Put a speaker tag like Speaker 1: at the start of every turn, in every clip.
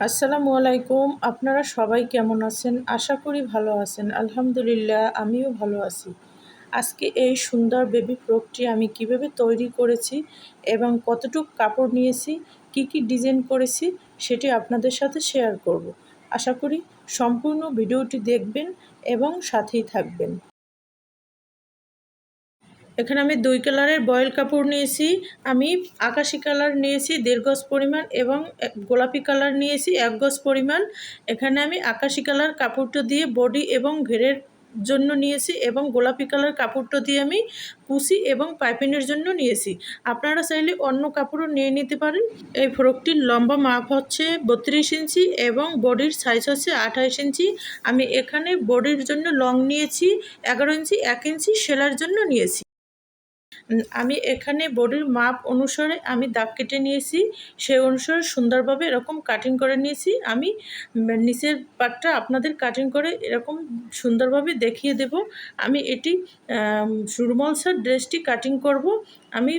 Speaker 1: আসসালামু আলাইকুম। আপনারা সবাই কেমন আছেন? আশা করি ভালো আছেন। আলহামদুলিল্লাহ আমিও ভালো আছি। আজকে এই সুন্দর বেবি ফ্রকটি আমি কিভাবে তৈরি করেছি এবং কতটুক কাপড় নিয়েছি, কি ডিজাইন করেছি সেটি আপনাদের সাথে শেয়ার করব। আশা করি সম্পূর্ণ ভিডিওটি দেখবেন এবং সাথেই থাকবেন। এখানে আমি 2 কালারের বয়েল কাপড় নিয়েছি। আমি আকাশি কালার নিয়েছি 1.5 গজ পরিমাণ এবং গোলাপি কালার নিয়েছি 1 গজ পরিমাণ। এখানে আমি আকাশি কালার কাপড়টা দিয়ে বডি এবং ঘেরের জন্য নিয়েছি এবং গোলাপি কালার কাপড়টা দিয়ে আমি কুচি এবং পাইপিংয়ের জন্য নিয়েছি। আপনারা চাইলে অন্য কাপড়ও নিয়ে নিতে পারেন। এই ফ্রকটির লম্বা মাপ হচ্ছে 32 ইঞ্চি এবং বডির সাইজ হচ্ছে 28 ইঞ্চি। আমি এখানে বডির জন্য লং নিয়েছি 11 ইঞ্চি, 1 ইঞ্চি সেলাইয়ের জন্য নিয়েছি। আমি এখানে বডির মাপ অনুসারে আমি দাগ কেটে নিয়েছি, সেই অনুসারে সুন্দরভাবে এরকম কাটিং করে নিয়েছি। আমি নিচের পাটটা আপনাদের কাটিং করে এরকম সুন্দরভাবে দেখিয়ে দেব। আমি এটি রুমাল ছাড় ড্রেসটি কাটিং করব। আমি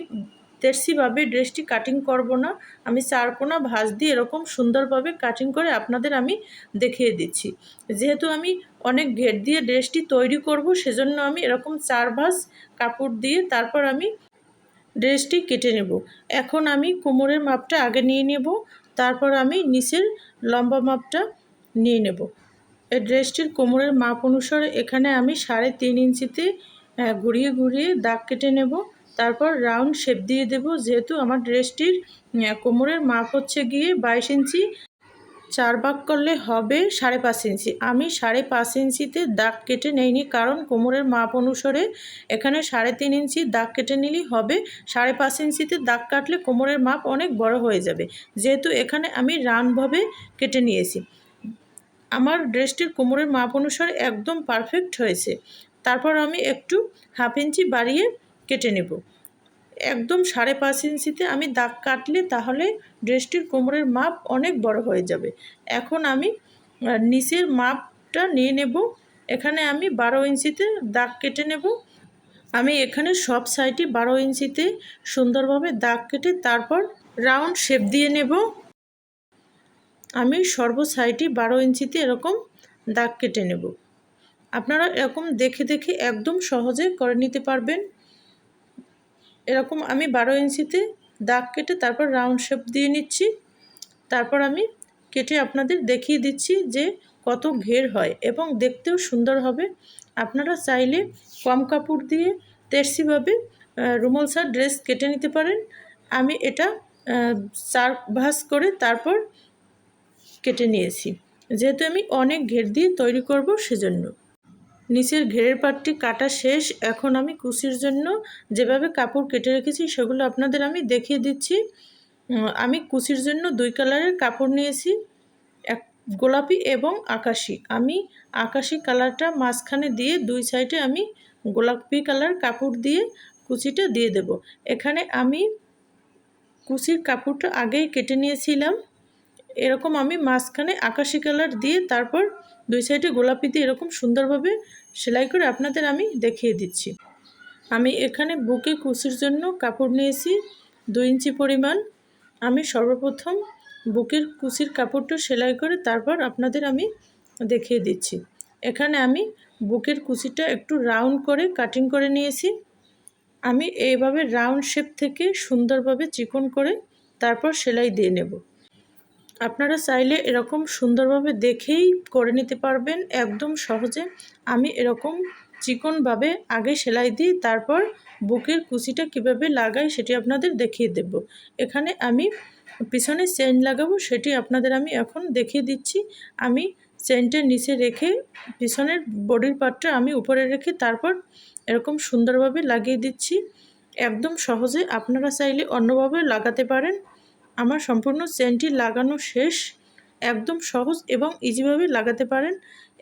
Speaker 1: তেরছিভাবে ড্রেসটি কাটিং করব না, আমি চারকোনা ভাঁজ দিয়ে এরকম সুন্দরভাবে কাটিং করে আপনাদের আমি দেখিয়ে দিচ্ছি। যেহেতু আমি অনেক ঘের দিয়ে ড্রেসটি তৈরি করব, সেজন্য আমি এরকম 4 ভাঁজ কাপড় দিয়ে তারপর আমি ড্রেসটি কেটে নেব। এখন আমি কোমরের মাপটা আগে নিয়ে নেব, তারপর আমি নিচের লম্বা মাপটা নিয়ে নেব। এই ড্রেসটির কোমরের মাপ অনুসারে এখানে আমি 3.5 ইঞ্চিতে ঘুরিয়ে দাগ কেটে নেব। তারপর রাউন্ড শেপ দিয়ে দেব। যেহেতু আমার ড্রেসটির কোমরের মাপ হচ্ছে গিয়ে 22 ইঞ্চি, 4 ভাগ করলে হবে 5.5 ইঞ্চি। আমি 5.5 ইঞ্চিতে দাগ কেটে নেইনি, কারণ কোমরের মাপ অনুসারে এখানে 3.5 ইঞ্চি দাগ কেটে নিলেই হবে। 5.5 ইঞ্চিতে দাগ কাটলে কোমরের মাপ অনেক বড় হয়ে যাবে। যেহেতু এখানে আমি রাউন্ডভাবে কেটে নিয়েছি, আমার ড্রেসটির কোমরের মাপ অনুসারে একদম পারফেক্ট হয়েছে। তারপর আমি একটু 1/2 ইঞ্চি বাড়িয়ে কেটে নেব। একদম 5.5 ইঞ্চিতে আমি দাগ কাটলে তাহলে ড্রেসটির কোমরের মাপ অনেক বড় হয়ে যাবে। এখন আমি নিচের মাপটা নিয়ে নেব। এখানে আমি 12 ইঞ্চিতে দাগ কেটে নেব। আমি এখানে সব সাইডে 12 ইঞ্চিতে সুন্দরভাবে দাগ কেটে তারপর রাউন্ড শেপ দিয়ে নেব। আমি সর্ব সাইডে 12 ইঞ্চিতে এরকম দাগ কেটে নেব। আপনারা এরকম দেখে একদম সহজে করে নিতে পারবেন। এরকম আমি 12 ইঞ্চিতে দাগ কেটে তারপর রাউন্ড শেপ দিয়ে নিচ্ছি। তারপর আমি কেটে আপনাদের দেখিয়ে দিচ্ছি যে কত ঘের হয় এবং দেখতেও সুন্দর হবে। আপনারা চাইলে কম কাপড় দিয়ে তেরছিভাবে রুমাল ছাড় ড্রেস কেটে নিতে পারেন। আমি এটা 4 ভাঁজ করে তারপর কেটে নিয়েছি, যেহেতু আমি অনেক ঘের দিয়ে তৈরি করব সেজন্য। নিচের ঘেরের পাটটি কাটা শেষ। এখন আমি কুচির জন্য যেভাবে কাপড় কেটে রেখেছি সেগুলো আপনাদের আমি দেখিয়ে দিচ্ছি। আমি কুচির জন্য 2 কালারের কাপড় নিয়েছি, এক গোলাপি এবং আকাশি। আমি আকাশি কালারটা মাঝখানে দিয়ে 2 সাইডে আমি গোলাপি কালার কাপড় দিয়ে কুচিটা দিয়ে দেব। এখানে আমি কুচির কাপড়টা আগেই কেটে নিয়েছিলাম। এরকম আমি মাঝখানে আকাশি কালার দিয়ে তারপর 2 সাইডে গোলাপি দিয়ে এরকম সুন্দরভাবে সেলাই করে আপনাদের আমি দেখিয়ে দিচ্ছি। আমি এখানে বুকে কুচির জন্য কাপড় নিয়েছি 2 ইঞ্চি পরিমাণ। আমি সর্বপ্রথম বুকের কুচির কাপড়টা সেলাই করে তারপর আপনাদের আমি দেখিয়ে দিচ্ছি। এখানে আমি বুকের কুচিটা একটু রাউন্ড করে কাটিং করে নিয়েছি। আমি এইভাবে রাউন্ড শেপ থেকে সুন্দরভাবে চিকন করে তারপর সেলাই দিয়ে নেব। আপনারা চাইলে এরকম সুন্দরভাবে দেখেই করে নিতে পারবেন একদম সহজে। আমি এরকম চিকনভাবে আগে সেলাই দিই, তারপর বুকের কুচিটা কিভাবে লাগাই সেটি আপনাদের দেখিয়ে দেব। এখানে আমি পিছনে চেইন লাগাবো, সেটি আপনাদের আমি এখন দেখিয়ে দিচ্ছি। আমি চেইনটা নিচে রেখে পিছনের বডির পার্টটা আমি উপরে রেখে তারপর এরকম সুন্দরভাবে লাগিয়ে দিচ্ছি। একদম সহজে, আপনারা চাইলে অন্যভাবে লাগাতে পারেন। আমার সম্পূর্ণ চেনটি লাগানো শেষ। একদম সহজ এবং ইজিভাবে লাগাতে পারেন।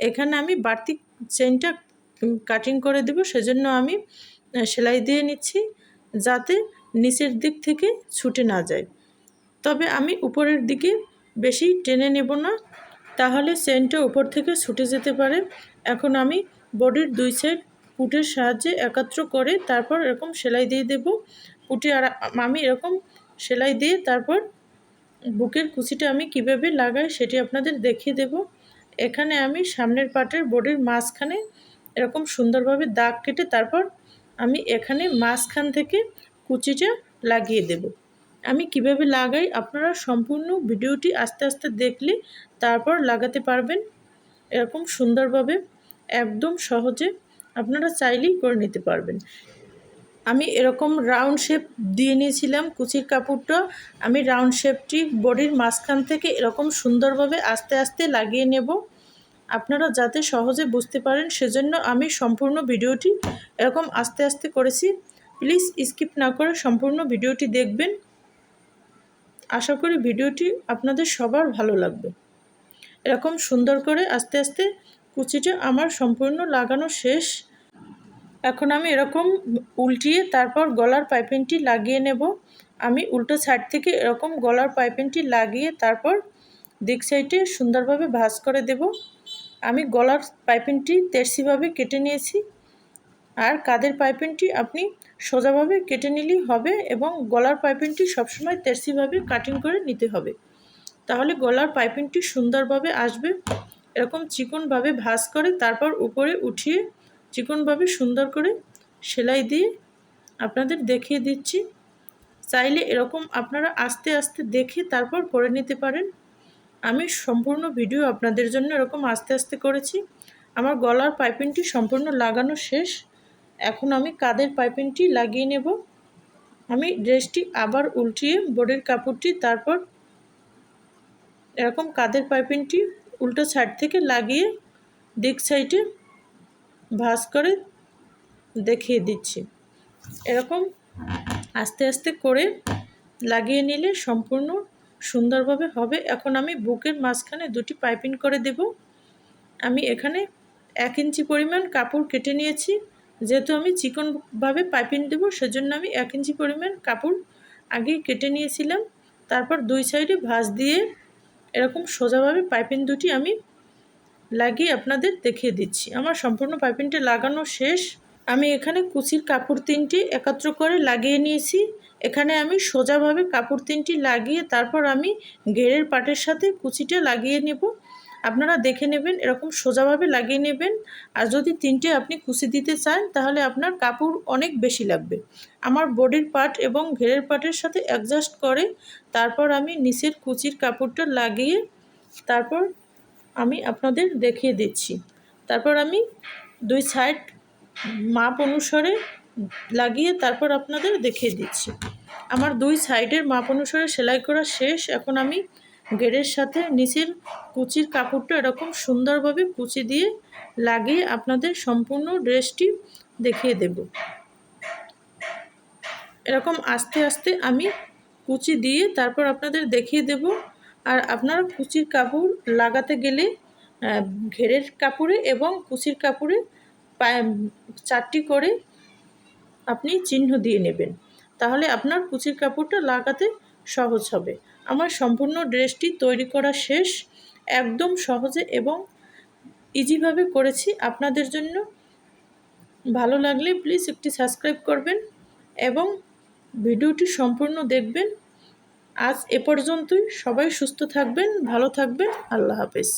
Speaker 1: এখানে আমি বাড়তি চেনটা কাটিং করে দেব, সেজন্য আমি সেলাই দিয়ে নিচ্ছি যাতে নিচের দিক থেকে ছুটে না যায়। তবে আমি উপরের দিকে বেশি টেনে নেব না, তাহলে চেনটা উপর থেকে ছুটে যেতে পারে। এখন আমি বডির 2 সাইড পুটের সাহায্যে একত্র করে তারপর এরকম সেলাই দিয়ে দেব। পুটে আর আমি এরকম সেলাই দিয়ে তারপর বুকের কুচিটা আমি কিভাবে লাগাই সেটি আপনাদের দেখিয়ে দেব। এখানে আমি সামনের পাটের বডির মাঝখানে এরকম সুন্দরভাবে দাগ কেটে তারপর আমি এখানে মাঝখান থেকে কুচিটা লাগিয়ে দেব। আমি কিভাবে লাগাই আপনারা সম্পূর্ণ ভিডিওটি আস্তে আস্তে দেখলে তারপর লাগাতে পারবেন। এরকম সুন্দরভাবে একদম সহজে আপনারা চাইলেই করে নিতে পারবেন। আমি এরকম রাউন্ড শেপ দিয়ে নিয়েছিলাম কুচির কাপড়টা। আমি রাউন্ড শেপটি বডির মাঝখান থেকে এরকম সুন্দরভাবে আস্তে আস্তে লাগিয়ে নেব, আপনারা যাতে সহজে বুঝতে পারেন সেজন্য আমি সম্পূর্ণ ভিডিওটি এরকম আস্তে আস্তে করেছি। প্লিজ স্কিপ না করে সম্পূর্ণ ভিডিওটি দেখবেন। আশা করি ভিডিওটি আপনাদের সবার ভালো লাগবে। এরকম সুন্দর করে আস্তে আস্তে কুচিটা আমার সম্পূর্ণ লাগানো শেষ। এখন আমি এরকম উল্টিয়ে তারপর গলার পাইপিংটি লাগিয়ে নেব। আমি উল্টো সাইড থেকে এরকম গলার পাইপিংটি লাগিয়ে তারপর দিক সাইডে সুন্দরভাবে ভাঁজ করে দেব। আমি গলার পাইপিংটি তেরছিভাবে কেটে নিয়েছি, আর কাঁধের পাইপিংটি আপনি সোজাভাবে কেটে নিলেই হবে এবং গলার পাইপিংটি সবসময় তেরছিভাবে কাটিং করে নিতে হবে, তাহলে গলার পাইপিংটি সুন্দরভাবে আসবে। এরকম চিকনভাবে ভাঁজ করে তারপর উপরে উঠিয়ে চিকনভাবে সুন্দর করে সেলাই দিয়ে আপনাদের দেখিয়ে দিচ্ছি। চাইলে এরকম আপনারা আস্তে আস্তে দেখে তারপর করে নিতে পারেন। আমি সম্পূর্ণ ভিডিও আপনাদের জন্য এরকম আস্তে আস্তে করেছি। আমার গলার পাইপিংটি সম্পূর্ণ লাগানো শেষ। এখন আমি কাঁধের পাইপিংটি লাগিয়ে নেব। আমি ড্রেসটি আবার উল্টিয়ে বডির কাপড়টি তারপর এরকম কাঁধের পাইপিংটি উল্টো সাইড থেকে লাগিয়ে দিক সাইডে ভাঁজ করে দেখিয়ে দিচ্ছি। এরকম আস্তে আস্তে করে লাগিয়ে নিলে সম্পূর্ণ সুন্দরভাবে হবে। এখন আমি বুকের মাঝখানে দুটি পাইপিং করে দেব। আমি এখানে 1 ইঞ্চি পরিমাণ কাপড় কেটে নিয়েছি, যেহেতু আমি চিকনভাবে পাইপিং দেব সেজন্য আমি 1 ইঞ্চি পরিমাণ কাপড় আগে কেটে নিয়েছিলাম। তারপর দুই সাইডে ভাঁজ দিয়ে এরকম সোজাভাবে পাইপিং দুটি আমি লাগিয়ে আপনাদের দেখিয়ে দিচ্ছি। আমার সম্পূর্ণ পাইপিংটা লাগানো শেষ। আমি এখানে কুচির কাপড় 3টি একত্র করে লাগিয়ে নিয়েছি। এখানে আমি সোজাভাবে কাপড় 3টি লাগিয়ে তারপর আমি ঘেরের পাটের সাথে কুচিটা লাগিয়ে নেব। আপনারা দেখে নেবেন, এরকম সোজাভাবে লাগিয়ে নেবেন। আর যদি 3টে আপনি কুচি দিতে চান তাহলে আপনার কাপড় অনেক বেশি লাগবে। আমার বডির পার্ট এবং ঘেরের পাটের সাথে অ্যাডজাস্ট করে তারপর আমি নিচের কুচির কাপড়টা লাগিয়ে তারপর আমি আপনাদের দেখিয়ে দিচ্ছি। তারপর আমি দুই সাইড মাপ অনুসারে লাগিয়ে তারপর আপনাদের দেখিয়ে দিচ্ছি। আমার দুই সাইডের মাপ অনুসারে সেলাই করা শেষ। এখন আমি ঘেরের সাথে নিচের কুচির কাপড়টা এরকম সুন্দরভাবে কুচি দিয়ে লাগিয়ে আপনাদের সম্পূর্ণ ড্রেসটি দেখিয়ে দেব। এরকম আস্তে আস্তে আমি কুচি দিয়ে তারপর আপনাদের দেখিয়ে দেব। আর আপনারা কুচির কাপড় লাগাতে গেলে ঘেরের কাপড়ে এবং কুচির কাপড়ে 4টি করে আপনি চিহ্ন দিয়ে নেবেন, তাহলে আপনার কুচির কাপড়টা লাগাতে সহজ হবে। আমার সম্পূর্ণ ড্রেসটি তৈরি করা শেষ। একদম সহজে এবং ইজিভাবে করেছি আপনাদের জন্য। ভালো লাগলে প্লিজ একটি সাবস্ক্রাইব করবেন এবং ভিডিওটি সম্পূর্ণ দেখবেন। আজ এ পর্যন্তই। সবাই সুস্থ থাকবেন, ভালো থাকবেন। আল্লাহ হাফেজ।